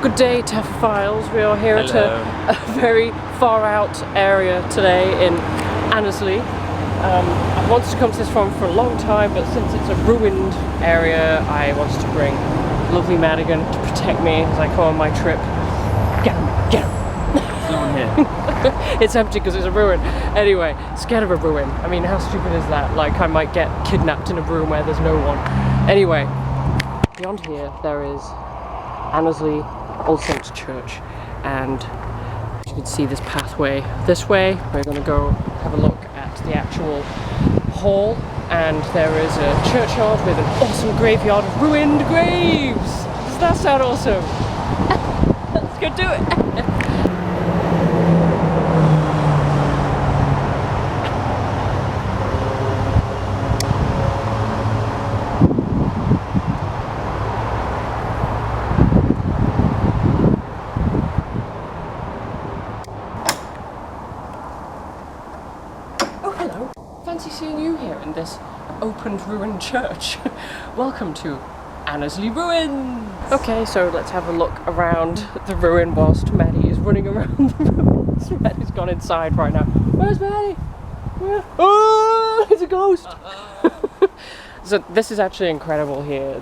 Good day, Taphophiles. We are here Hello. at a very far out area today in Annesley. I've wanted to come to this farm for a long time, but since it's a ruined area, I wanted to bring lovely Madigan to protect me as I come on my trip. Get him! Get him! There's no one here. It's empty because it's a ruin. Anyway, scared of a ruin. I mean, how stupid is that? Like, I might get kidnapped in a room where there's no one. Anyway, beyond here there is Annesley All Saints Church, and you can see this pathway this way. We're going to go have a look at the actual hall, and there is a churchyard with an awesome graveyard of ruined graves. Does that sound awesome? Let's go do it. Fancy seeing you here in this opened ruined church. Welcome to Annesley Ruins! Okay, so let's have a look around the ruin whilst Maddie is running around the ruins. Maddie's gone inside right now. Where's Maddie? Where? Oh, it's a ghost! So this is actually incredible here.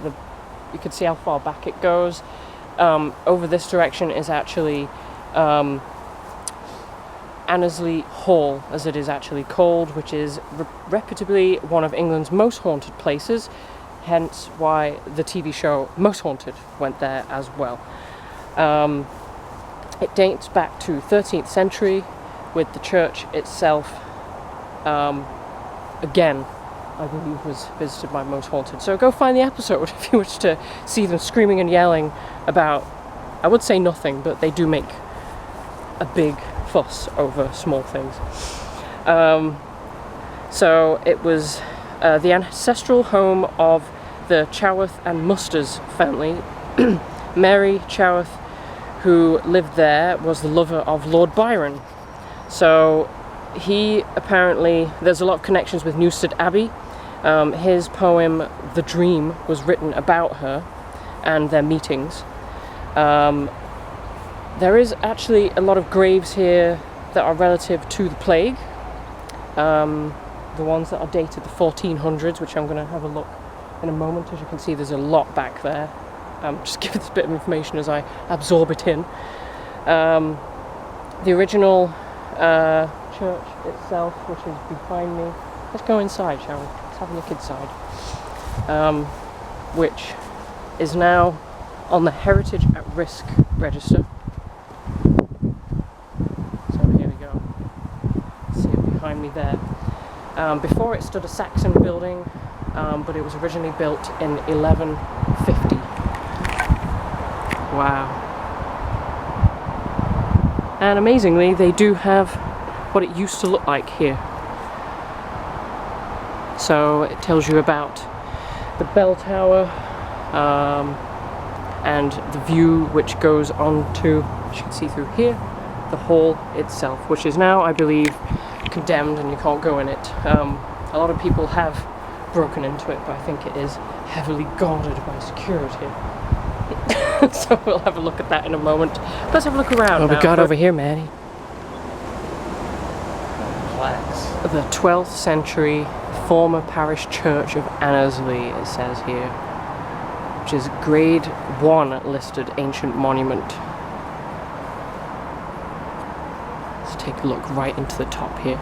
You can see how far back it goes. Over this direction is actually Annesley Hall, as it is actually called, which is reputably one of England's most haunted places, hence why the TV show Most Haunted went there as well. It dates back to 13th century, with the church itself, again, I believe was visited by Most Haunted. So go find the episode if you wish to see them screaming and yelling about, I would say nothing, but they do make a big fuss over small things. So it was the ancestral home of the Chaworth and Musters family. Mary Chaworth, who lived there, was the lover of Lord Byron. So he apparently, there's a lot of connections with Newstead Abbey. His poem The Dream was written about her and their meetings. There is actually a lot of graves here that are relative to the plague. The ones that are dated the 1400s, which I'm going to have a look in a moment. As you can see, there's a lot back there. Just give this bit of information as I absorb it in. The original church itself, which is behind me. Let's go inside, shall we? Let's have a look inside. Which is now on the Heritage at Risk register. Behind me there. Before it stood a Saxon building, but it was originally built in 1150. Wow. And amazingly, they do have what it used to look like here. So it tells you about the bell tower and the view which goes on to, as you can see through here, the hall itself, which is now, I believe, condemned and you can't go in it. A lot of people have broken into it, but I think it is heavily guarded by security. So we'll have a look at that in a moment. Let's have a look around. What have we got over here, Maddie? Plaques. The 12th century former parish church of Annesley, it says here, which is grade 1 listed ancient monument. Take a look right into the top here.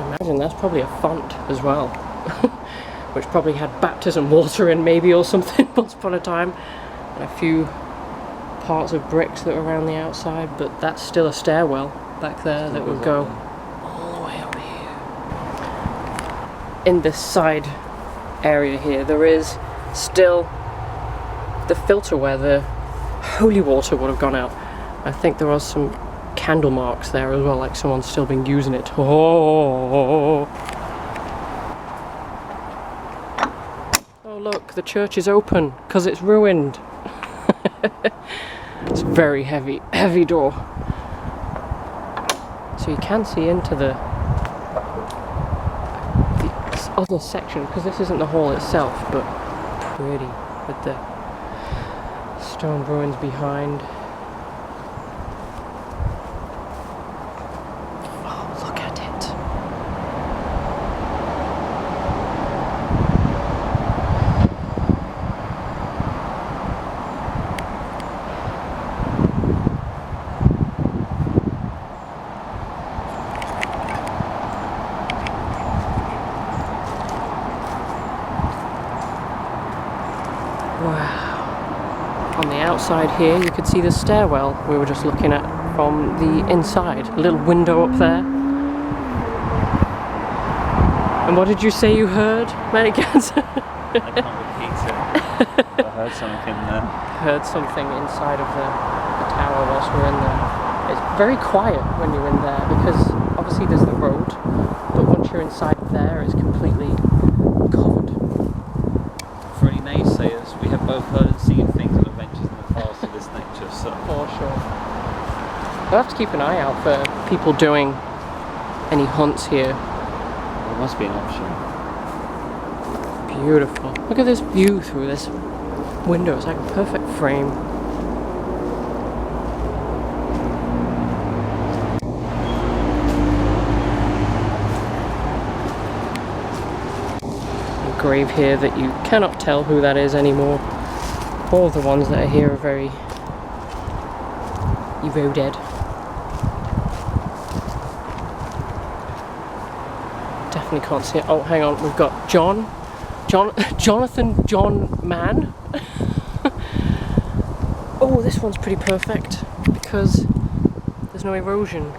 Imagine that's probably a font as well, which probably had baptism water in maybe or something once upon a time, and a few parts of bricks that were around the outside, but that's still a stairwell back there that would go all the way up here. In this side area here, there is still the filter where the holy water would have gone out. I think there are some candle marks there as well, like someone's still been using it. Oh look, the church is open because it's ruined. It's a very heavy door. So So you can see into the other section, because this isn't the hall itself, but pretty with the stone ruins behind. Oh, look at it. Wow. On the outside here, you could see the stairwell we were just looking at from the inside. A little window up there. And what did you say you heard, Manigans? I can't repeat it. I heard something there. Heard something inside of the tower whilst we're in there. It's very quiet when you're in there because obviously there's the road, but once you're inside there, it's completely covered. For any naysayers, we have both heard and seen things and adventures in the past of this nature, so. For sure. We'll have to keep an eye out for people doing any hunts here. There must be an option. Beautiful. Look at this view through this window. It's like a perfect frame. A grave here that you cannot tell who that is anymore. All of the ones that are here are very dead. Definitely can't see it. Oh, hang on. We've got Jonathan John Mann. Oh, this one's pretty perfect because there's no erosion.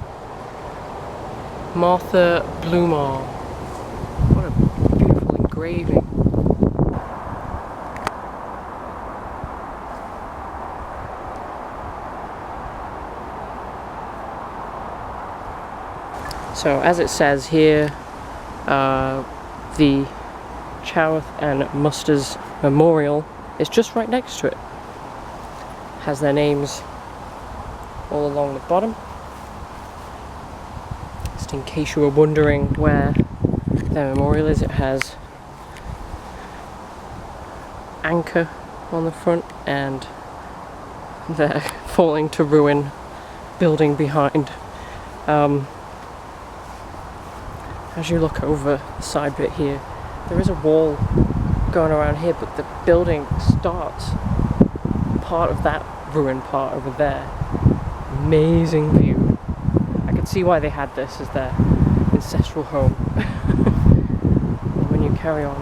Martha Blumar. What a beautiful engraving. So, as it says here, the Choworth and Musters Memorial is just right next to it. Has their names all along the bottom. Just in case you were wondering where their memorial is, it has anchor on the front and their falling to ruin building behind. As you look over the side bit here, there is a wall going around here, but the building starts part of that ruined part over there. Amazing view. I can see why they had this as their ancestral home. When you carry on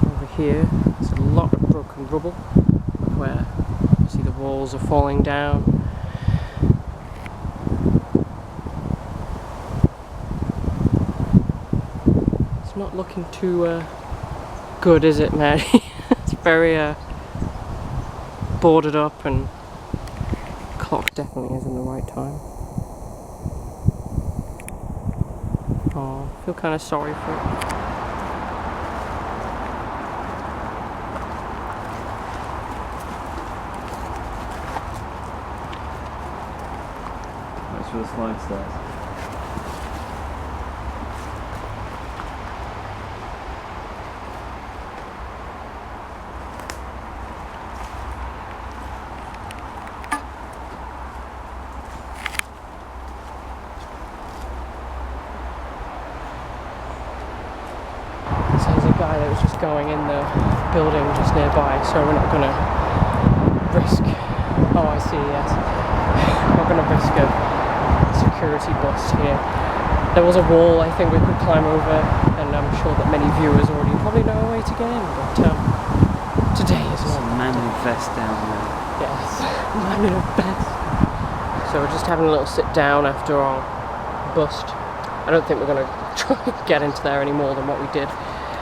over here, there's a lot of broken rubble where you see the walls are falling down. Not looking too good, is it, Maddie? It's very boarded up, and clock definitely isn't the right time. Oh, I feel kind of sorry for it. That's where the slide starts. So there's a guy that was just going in the building just nearby, so we're not going to risk... Oh, I see, yes. We're not going to risk a security bust here. There was a wall I think we could climb over, and I'm sure that many viewers already probably know a way to get in, but today is There's not. a man in a vest down there. Yes, man in a vest. So we're just having a little sit down after our bust. I don't think we're going to try and get into there any more than what we did.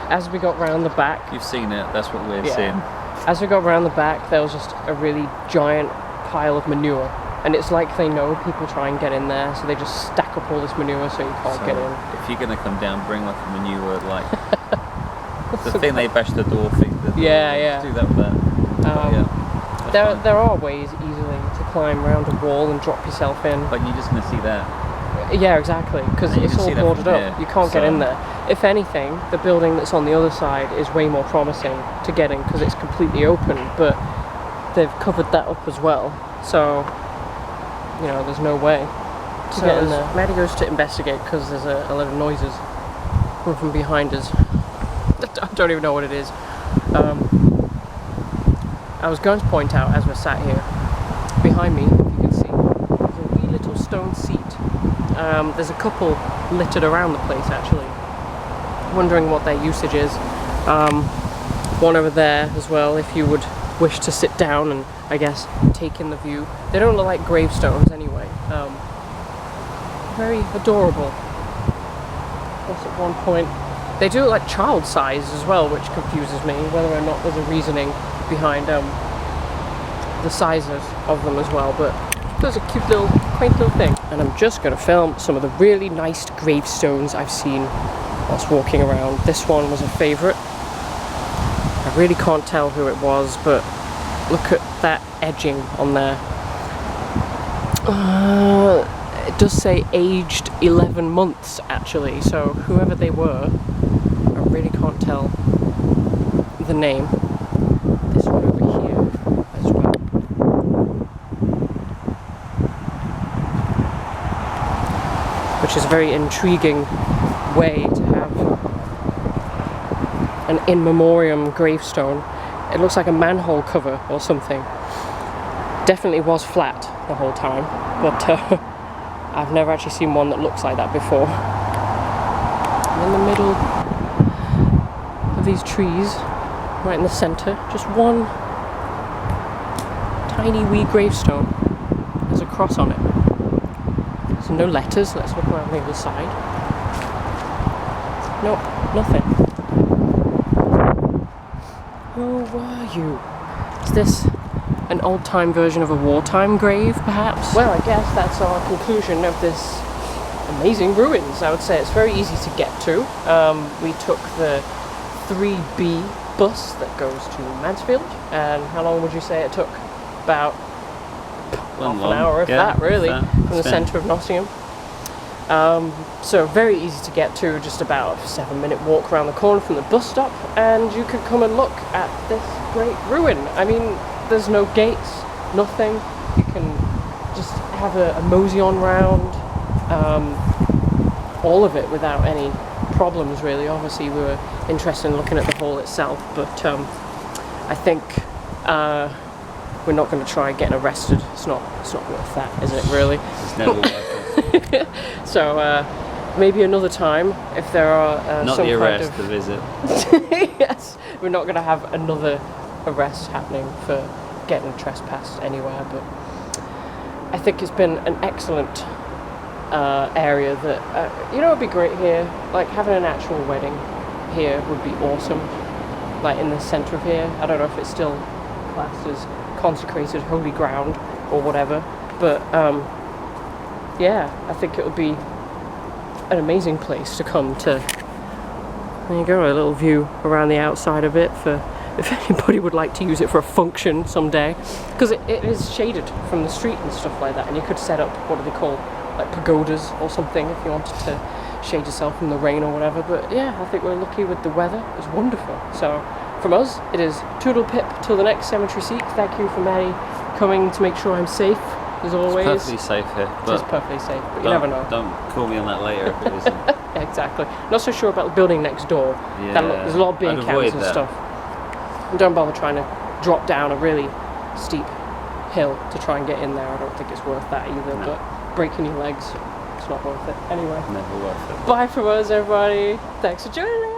As we got round the back... You've seen it, that's what we're seeing. As we got round the back, there was just a really giant pile of manure. And it's like they know people try and get in there, so they just stack up all this manure so you can't get in. If you're going to come down, bring like a manure, like... the thing they bash the door thing. Yeah. Do that with that. There are ways easily to climb around a wall and drop yourself in. But you're just going to see that. Yeah, exactly, because And you it's can all see that boarded from up. here, You can't get so- in there. If anything, the building that's on the other side is way more promising to get in because it's completely open, but they've covered that up as well. So, you know, there's no way to get in there. Maddie goes to investigate because there's a lot of noises from behind us. I don't even know what it is. I was going to point out as we're sat here, behind me, if you can see, there's a wee little stone seat. There's a couple littered around the place actually. Wondering what their usage is. One over there as well, if you would wish to sit down and, I guess, take in the view. They don't look like gravestones anyway. Very adorable. Plus at one point, they do look like child size as well, which confuses me, whether or not there's a reasoning behind the sizes of them as well, but there's a cute little, quaint little thing. And I'm just going to film some of the really nice gravestones I've seen whilst walking around. This one was a favourite. I really can't tell who it was, but look at that edging on there. It does say aged 11 months actually, so whoever they were, I really can't tell the name. This one over here as well. Which is a very intriguing way to have an in memoriam gravestone. It looks like a manhole cover or something. Definitely was flat the whole time, but I've never actually seen one that looks like that before. I'm in the middle of these trees, right in the centre, just one tiny wee gravestone. There's a cross on it. So no letters. Let's look around the other side. Nope, nothing. Who were you? Is this an old-time version of a wartime grave, perhaps? Well, I guess that's our conclusion of this amazing ruins. I would say it's very easy to get to. We took the 3B bus that goes to Mansfield, and how long would you say it took? About half an hour, if that, really, from the centre of Nottingham. So very easy to get to, just about a 7-minute walk around the corner from the bus stop, and you could come and look at this great ruin. I mean, there's no gates, nothing. You can just have a mosey on round, all of it without any problems really. Obviously we were interested in looking at the hall itself, but I think we're not going to try getting arrested. It's not worth that, is it really? It's never worth it. So maybe another time, if there are Not some the arrest, kind of... the visit. Yes, we're not going to have another arrest happening for getting trespassed anywhere, but I think it's been an excellent area that, you know, it would be great here, like having an actual wedding here would be awesome, like in the centre of here. I don't know if it's still classed as consecrated holy ground or whatever, but yeah, I think it would be an amazing place to come to. There you go, a little view around the outside of it for if anybody would like to use it for a function someday, because it is shaded from the street and stuff like that, and you could set up, what do they call, like pagodas or something if you wanted to shade yourself from the rain or whatever. But yeah, I think we're lucky with the weather. It's wonderful. So from us, it is toodle pip till the next cemetery seek. Thank you for Maddie coming to make sure I'm safe, as always. It's perfectly safe here. It is perfectly safe, but you never know. Don't call me on that later if it isn't. Exactly. Not so sure about the building next door. Yeah, There's a lot of beer I'd cans avoid and that. stuff. And don't bother trying to drop down a really steep hill to try and get in there. I don't think it's worth that either, No. but breaking your legs, it's not worth it. Anyway, Never worth it. bye from us, everybody. Thanks for joining us.